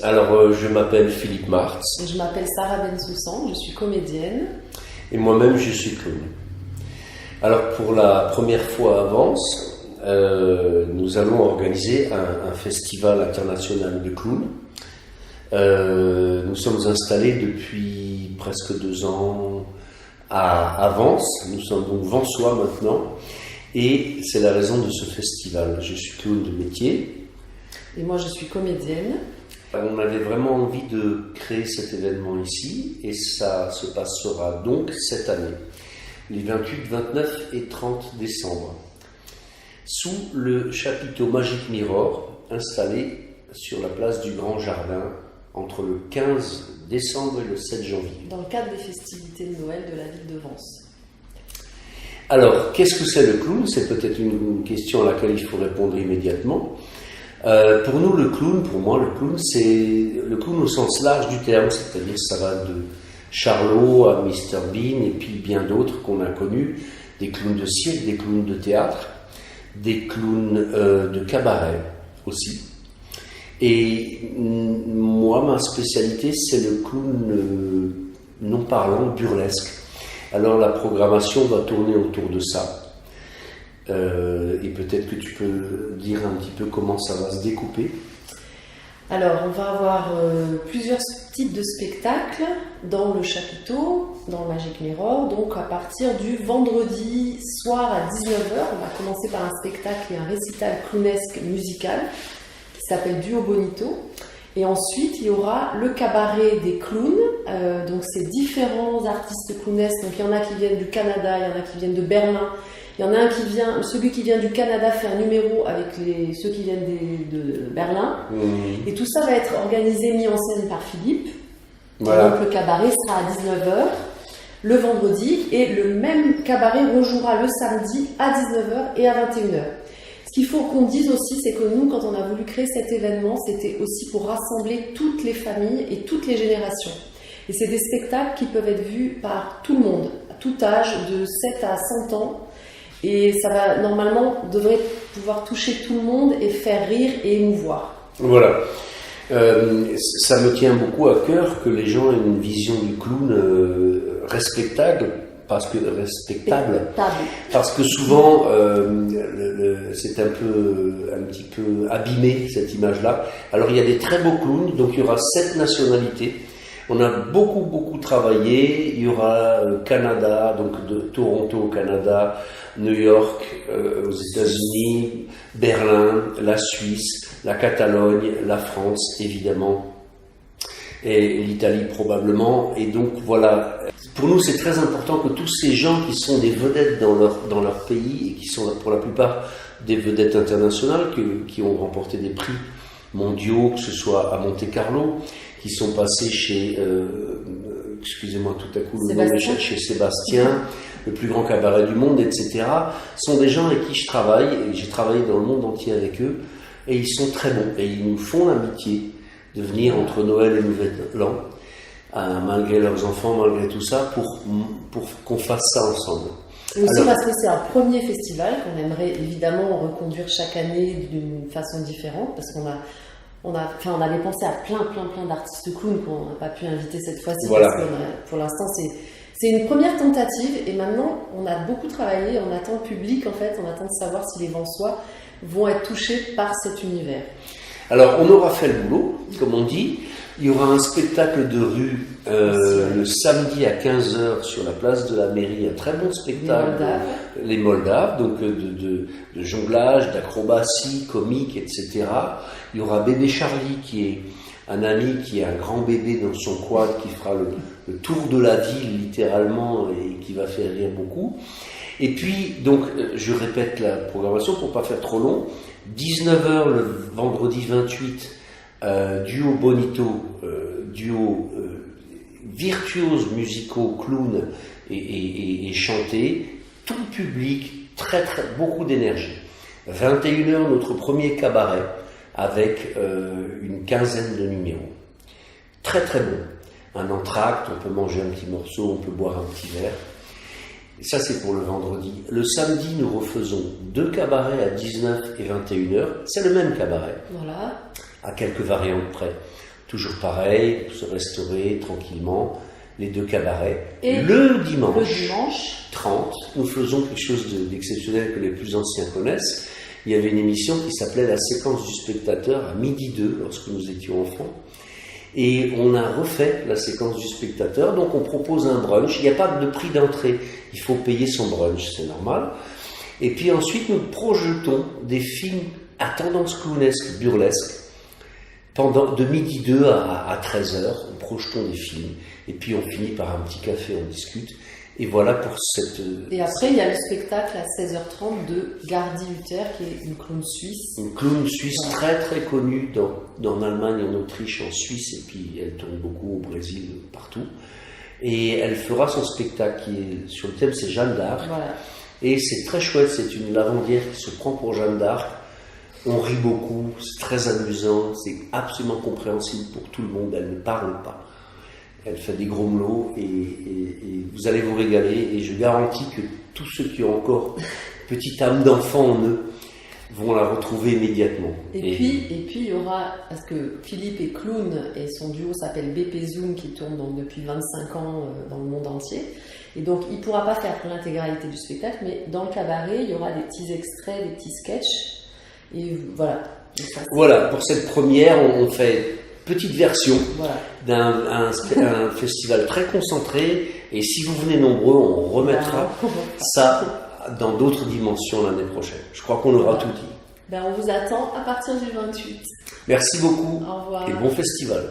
Alors, je m'appelle Philippe Martz. Et je m'appelle Sarah Bensoussan, je suis comédienne. Et moi-même, je suis clown. Alors, pour la première fois à Vence, nous allons organiser un festival international de clowns. Nous sommes installés depuis presque 2 ans à Vence. Nous sommes donc Vensois maintenant. Et c'est la raison de ce festival. Je suis clown de métier. Et moi, je suis comédienne. On avait vraiment envie de créer cet événement ici, et ça se passera donc cette année, les 28, 29 et 30 décembre, sous le chapiteau Magic Mirror, installé sur la place du Grand Jardin, entre le 15 décembre et le 7 janvier. Dans le cadre des festivités de Noël de la ville de Vence. Alors, qu'est-ce que c'est le clown? C'est peut-être une question à laquelle il faut répondre immédiatement. Pour nous, le clown, pour moi, le clown, c'est le clown au sens large du terme, c'est-à-dire ça va de Charlot à Mr Bean et puis bien d'autres qu'on a connus, des clowns de cirque, des clowns de théâtre, des clowns de cabaret aussi. Et moi, ma spécialité, c'est le clown non parlant, burlesque. Alors la programmation va tourner autour de ça. Et peut-être que tu peux dire un petit peu comment ça va se découper. Alors, on va avoir plusieurs types de spectacles dans le chapiteau, dans le Magic Mirror. Donc, à partir du vendredi soir à 19h, on va commencer par un spectacle et un récital clownesque musical qui s'appelle Duo Bonito. Et ensuite, il y aura le cabaret des clowns. Donc, c'est différents artistes clownesques. Donc, il y en a qui viennent du Canada, il y en a qui viennent de Berlin. Il y en a un celui qui vient du Canada fait un numéro avec ceux qui viennent de Berlin. Et tout ça va être organisé, mis en scène par Philippe. Voilà. Donc le cabaret sera à 19h le vendredi et le même cabaret rejouera le samedi à 19h et à 21h. Ce qu'il faut qu'on dise aussi, c'est que nous, quand on a voulu créer cet événement, c'était aussi pour rassembler toutes les familles et toutes les générations. Et c'est des spectacles qui peuvent être vus par tout le monde, à tout âge, de 7 à 100 ans. Et ça va, devrait pouvoir toucher tout le monde et faire rire et émouvoir. Voilà. Ça me tient beaucoup à cœur que les gens aient une vision du clown respectable, parce que souvent c'est un petit peu abîmé cette image-là. Alors il y a des très beaux clowns, donc il y aura 7 nationalités. On a beaucoup travaillé. Il y aura Canada, donc de Toronto au Canada, New York aux États-Unis, Berlin, la Suisse, la Catalogne, la France évidemment, et l'Italie probablement. Et donc voilà, pour nous c'est très important que tous ces gens qui sont des vedettes dans leur pays et qui sont pour la plupart des vedettes internationales, qui ont remporté des prix mondiaux, que ce soit à Monte Carlo, qui sont passés chez, excusez-moi tout à coup le nom chez Sébastien, le plus grand cabaret du monde, etc., sont des gens avec qui je travaille, et j'ai travaillé dans le monde entier avec eux, et ils sont très bons, et ils nous font l'amitié de venir entre Noël et Nouvel An, malgré leurs enfants, malgré tout ça, pour qu'on fasse ça ensemble. Et aussi parce que c'est un premier festival qu'on aimerait évidemment reconduire chaque année d'une façon différente, parce on avait pensé à plein d'artistes clowns qu'on n'a pas pu inviter cette fois-ci. Voilà. Parce que pour l'instant, c'est une première tentative et maintenant, on a beaucoup travaillé, on attend le public en fait, on attend de savoir si les Vensois vont être touchés par cet univers. Alors, on aura fait le boulot, comme on dit. Il y aura un spectacle de rue le samedi à 15h sur la place de la mairie, un très bon spectacle. Les Moldaves, donc de jonglage, d'acrobatie, comique, etc. Il y aura Bébé Charlie, qui est un ami qui a un grand bébé dans son quad, qui fera le tour de la ville littéralement et qui va faire rire beaucoup. Et puis, donc, je répète la programmation pour pas faire trop long. 19h le vendredi 28, duo Bonito, duo virtuose musicaux, clown et chanté, tout le public, beaucoup d'énergie. 21h, notre premier cabaret, avec une quinzaine de numéros. Très bon. Un entracte, on peut manger un petit morceau, on peut boire un petit verre. Et ça, c'est pour le vendredi. Le samedi, nous refaisons 2 cabarets à 19 et 21h. C'est le même cabaret. Voilà. À quelques variantes près. Toujours pareil, se restaurer tranquillement, les 2 cabarets. Et le dimanche 30, nous faisons quelque chose d'exceptionnel que les plus anciens connaissent. Il y avait une émission qui s'appelait La séquence du spectateur à 12h lorsque nous étions enfants. Et on a refait la séquence du spectateur, donc on propose un brunch. Il n'y a pas de prix d'entrée, il faut payer son brunch, c'est normal. Et puis ensuite, nous projetons des films à tendance clownesque, burlesque, de 12h à 13h, nous projetons des films. Et puis on finit par un petit café, on discute. Et voilà pour cette... Et après, il y a le spectacle à 16h30 de Gardi Luther, qui est une clown suisse. Une clown suisse très très connue en Allemagne, en Autriche, en Suisse, et puis elle tourne beaucoup au Brésil, partout. Et elle fera son spectacle qui est sur le thème, c'est Jeanne d'Arc. Voilà. Et c'est très chouette, c'est une lavandière qui se prend pour Jeanne d'Arc. On rit beaucoup, c'est très amusant, c'est absolument compréhensible pour tout le monde, elle ne parle pas. Elle fait des grommelots et vous allez vous régaler. Et je garantis que tous ceux qui ont encore une petite âme d'enfant en eux vont la retrouver immédiatement. Et puis il y aura, parce que Philippe est clown et son duo s'appelle BP Zoom qui tourne donc depuis 25 ans dans le monde entier. Et donc il ne pourra pas faire l'intégralité du spectacle, mais dans le cabaret, il y aura des petits extraits, des petits sketchs. Et voilà. Voilà, pour cette première, on fait petite version voilà. d'un festival très concentré, et si vous venez nombreux, on remettra ça dans d'autres dimensions l'année prochaine. Je crois qu'on aura tout dit. On vous attend à partir du 28. Merci beaucoup. Au revoir. Et bon festival.